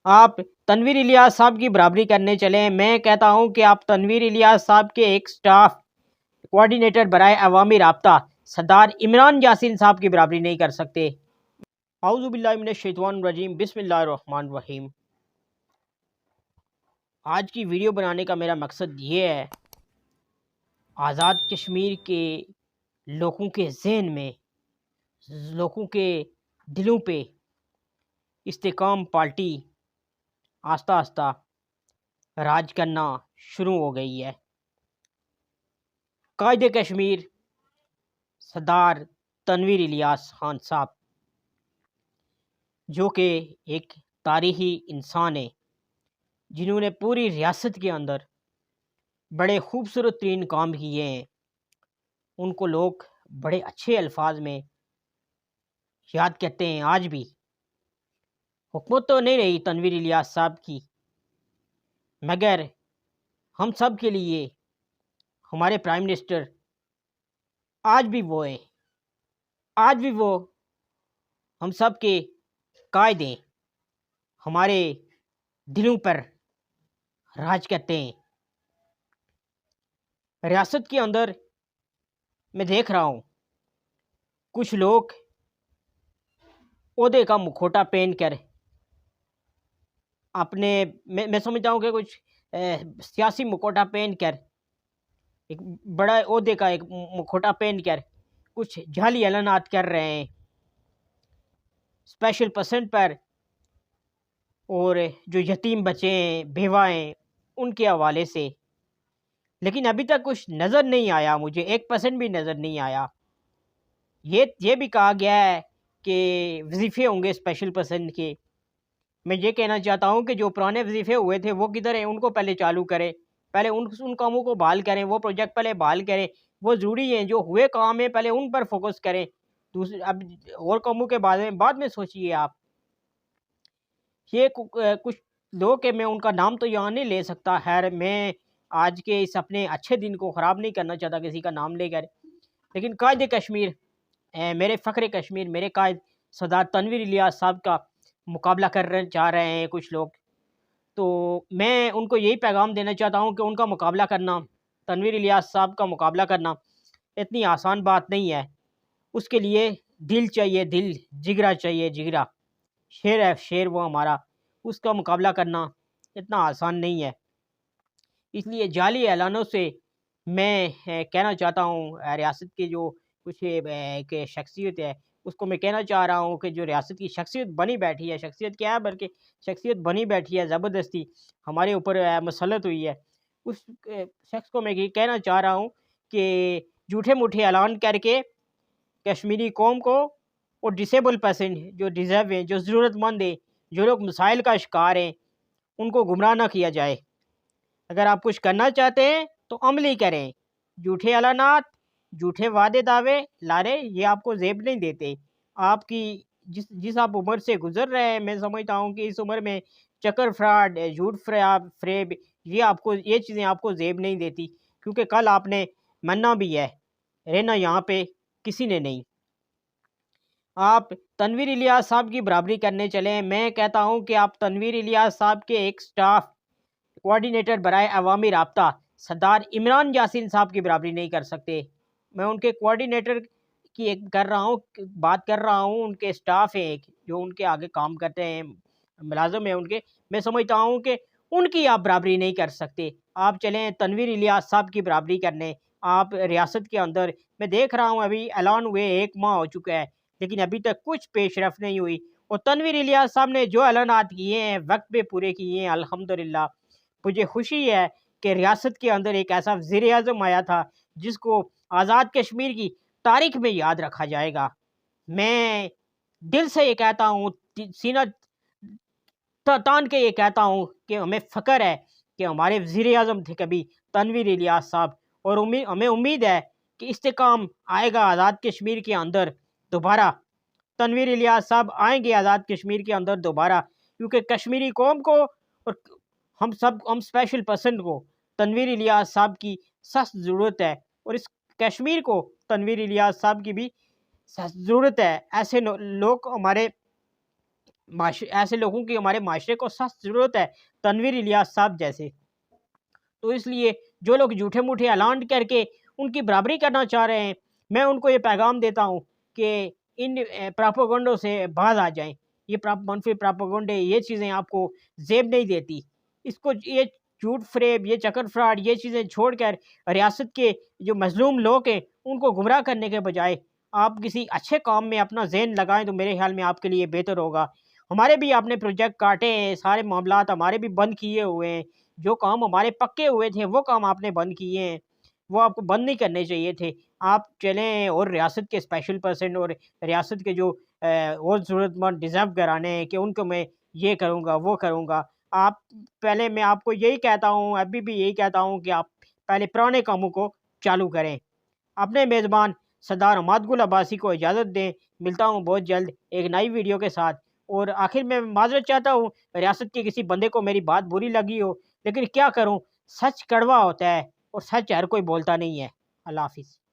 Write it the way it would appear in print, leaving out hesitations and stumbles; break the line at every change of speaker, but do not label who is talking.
آپ تنویر الیاس صاحب کی برابری کرنے چلیں، میں کہتا ہوں کہ آپ تنویر الیاس صاحب کے ایک سٹاف کوارڈینیٹر برائے عوامی رابطہ سردار عمران یاسین صاحب کی برابری نہیں کر سکتے۔ اعوذ باللہ من الشیطان الرجیم، بسم اللہ الرحمن الرحیم۔ آج کی ویڈیو بنانے کا میرا مقصد یہ ہے، آزاد کشمیر کے لوگوں کے ذہن میں، لوگوں کے دلوں پہ استحکام پارٹی آہستہ آہستہ راج کرنا شروع ہو گئی ہے۔ قائد کشمیر سردار تنویر الیاس خان صاحب، جو کہ ایک تاریخی انسان ہیں، جنہوں نے پوری ریاست کے اندر بڑے خوبصورت ترین کام کیے ہیں، ان کو لوگ بڑے اچھے الفاظ میں یاد کرتے ہیں۔ آج بھی حکومت تو نہیں رہی تنویر الیاس صاحب کی، مگر ہم سب کے لیے ہمارے پرائم منسٹر آج بھی وہ ہیں، آج بھی وہ ہم سب کے قائد ہیں، ہمارے دلوں پر راج کرتے ہیں۔ ریاست کے اندر میں دیکھ رہا ہوں کچھ لوگ عہدے کا مکھوٹا پہن کر اپنے میں سمجھتا ہوں کہ کچھ سیاسی مکھوٹا پہن کر، ایک بڑا عہدے کا ایک مکھوٹا پہن کر کچھ جعلی اعلانات کر رہے ہیں اسپیشل پرسنٹ پر، اور جو یتیم بچے ہیں، بیوہ ہیں، ان کے حوالے سے، لیکن ابھی تک کچھ نظر نہیں آیا، مجھے 1% بھی نظر نہیں آیا۔ یہ بھی کہا گیا ہے کہ وظیفے ہوں گے اسپیشل پرسنٹ کے۔ میں یہ کہنا چاہتا ہوں کہ جو پرانے وظیفے ہوئے تھے وہ کدھر ہیں؟ ان کو پہلے چالو کریں، پہلے ان کاموں کو بحال کریں، وہ پروجیکٹ پہلے بحال کریں، وہ ضروری ہیں، جو ہوئے کام ہیں پہلے ان پر فوکس کریں، اب اور کاموں کے بارے میں بعد میں سوچیے آپ۔ یہ کچھ لوگ کہ میں ان کا نام تو یہاں نہیں لے سکتا، خیر میں آج کے اس اپنے اچھے دن کو خراب نہیں کرنا چاہتا کسی کا نام لے کر، لیکن قائد کشمیر، میرے فخر کشمیر، میرے قائد سردار تنویر الیاس صاحب کا مقابلہ کرنا چاہ رہے ہیں کچھ لوگ، تو میں ان کو یہی پیغام دینا چاہتا ہوں کہ ان کا مقابلہ کرنا، تنویر الیاس صاحب کا مقابلہ کرنا اتنی آسان بات نہیں ہے۔ اس کے لیے دل چاہیے، دل، جگرا چاہیے، جگرا، شیر ہے شیر وہ ہمارا، اس کا مقابلہ کرنا اتنا آسان نہیں ہے۔ اس لیے جعلی اعلانوں سے میں کہنا چاہتا ہوں، ریاست کی جو کچھ کہ شخصیت ہے اس کو میں کہنا چاہ رہا ہوں کہ جو ریاست کی شخصیت بنی بیٹھی ہے، شخصیت کیا ہے بلکہ شخصیت بنی بیٹھی ہے، زبردستی ہمارے اوپر مسلط ہوئی ہے، اس شخص کو میں یہ کہنا چاہ رہا ہوں کہ جھوٹے موٹے اعلان کر کے کشمیری قوم کو اور ڈسیبل پیسنٹ جو ڈیزرو ہیں، جو ضرورت مند ہیں، جو لوگ مسائل کا شکار ہیں، ان کو گمراہ نہ کیا جائے۔ اگر آپ کچھ کرنا چاہتے ہیں تو عملی کریں، جھوٹے اعلانات، جھوٹے وعدے دعوے لارے یہ آپ کو زیب نہیں دیتے۔ آپ کی جس آپ عمر سے گزر رہے ہیں، میں سمجھتا ہوں کہ اس عمر میں چکر فراڈ، جھوٹ فریب، یہ چیزیں آپ کو زیب نہیں دیتی، کیونکہ کل آپ نے مرنا بھی ہے، رہنا یہاں پہ کسی نے نہیں۔ آپ تنویر الیاس صاحب کی برابری کرنے چلیں، میں کہتا ہوں کہ آپ تنویر الیاس صاحب کے ایک سٹاف کوارڈینیٹر برائے عوامی رابطہ سردار عمران یاسین صاحب کی برابری نہیں کر سکتے۔ میں ان کے کوارڈینیٹر کی ایک بات کر رہا ہوں، ان کے سٹاف ہیں ایک جو ان کے آگے کام کرتے ہیں، ملازم ہیں ان کے، میں سمجھتا ہوں کہ ان کی آپ برابری نہیں کر سکتے۔ آپ چلیں تنویر الیاس صاحب کی برابری کرنے۔ آپ ریاست کے اندر میں دیکھ رہا ہوں ابھی اعلان ہوئے 1 ماہ ہو چکا ہے، لیکن ابھی تک کچھ پیش رفت نہیں ہوئی، اور تنویر الیاس صاحب نے جو اعلانات کیے ہیں وقت پہ پورے کیے ہیں، الحمدللہ۔ مجھے خوشی ہے کہ ریاست کے اندر ایک ایسا وزیر اعظم آیا تھا جس کو آزاد کشمیر کی تاریخ میں یاد رکھا جائے گا۔ میں دل سے یہ کہتا ہوں، سینہ تان کے یہ کہتا ہوں کہ ہمیں فخر ہے کہ ہمارے وزیر اعظم تھے کبھی تنویر الیاس صاحب، اور ہمیں امید ہے کہ استحکام آئے گا آزاد کشمیر کے اندر دوبارہ، تنویر الیاس صاحب آئیں گے آزاد کشمیر کے اندر دوبارہ، کیونکہ کشمیری قوم کو اور ہم اسپیشل پرسن کو تنویر الیاس صاحب کی سخت ضرورت ہے، اور اس کشمیر کو تنویر الیاس صاحب کی بھی سخت ضرورت ہے۔ ایسے لوگ ہمارے ایسے لوگوں کی ہمارے معاشرے کو سخت ضرورت ہے، تنویر الیاس صاحب جیسے۔ تو اس لیے جو لوگ جھوٹے موٹے اعلان کر کے ان کی برابری کرنا چاہ رہے ہیں، میں ان کو یہ پیغام دیتا ہوں کہ ان پراپوگنڈوں سے باز آ جائیں۔ یہ منفی پراپوگنڈے، یہ چیزیں آپ کو زیب نہیں دیتی۔ اس کو یہ جھوٹ فریب، یہ چکر فراڈ، یہ چیزیں چھوڑ کر ریاست کے جو مظلوم لوگ ہیں ان کو گمراہ کرنے کے بجائے آپ کسی اچھے کام میں اپنا ذہن لگائیں تو میرے خیال میں آپ کے لیے بہتر ہوگا۔ ہمارے بھی آپ نے پروجیکٹ کاٹے ہیں، سارے معاملات ہمارے بھی بند کیے ہوئے ہیں، جو کام ہمارے پکے ہوئے تھے وہ کام آپ نے بند کیے ہیں، وہ آپ کو بند نہیں کرنے چاہیے تھے۔ آپ چلیں اور ریاست کے اسپیشل پرسن اور ریاست کے جو اور ضرورت مند ڈیزرو کرانے ہیں کہ ان کو میں یہ کروں گا وہ کروں گا، آپ پہلے میں آپ کو یہی کہتا ہوں، ابھی بھی یہی کہتا ہوں کہ آپ پہلے پرانے کاموں کو چالو کریں۔ اپنے میزبان سردار حماد گل عباسی کو اجازت دیں، ملتا ہوں بہت جلد ایک نئی ویڈیو کے ساتھ۔ اور آخر میں معذرت چاہتا ہوں ریاست کے کسی بندے کو میری بات بری لگی ہو، لیکن کیا کروں، سچ کڑوا ہوتا ہے اور سچ ہر کوئی بولتا نہیں ہے۔ اللہ حافظ۔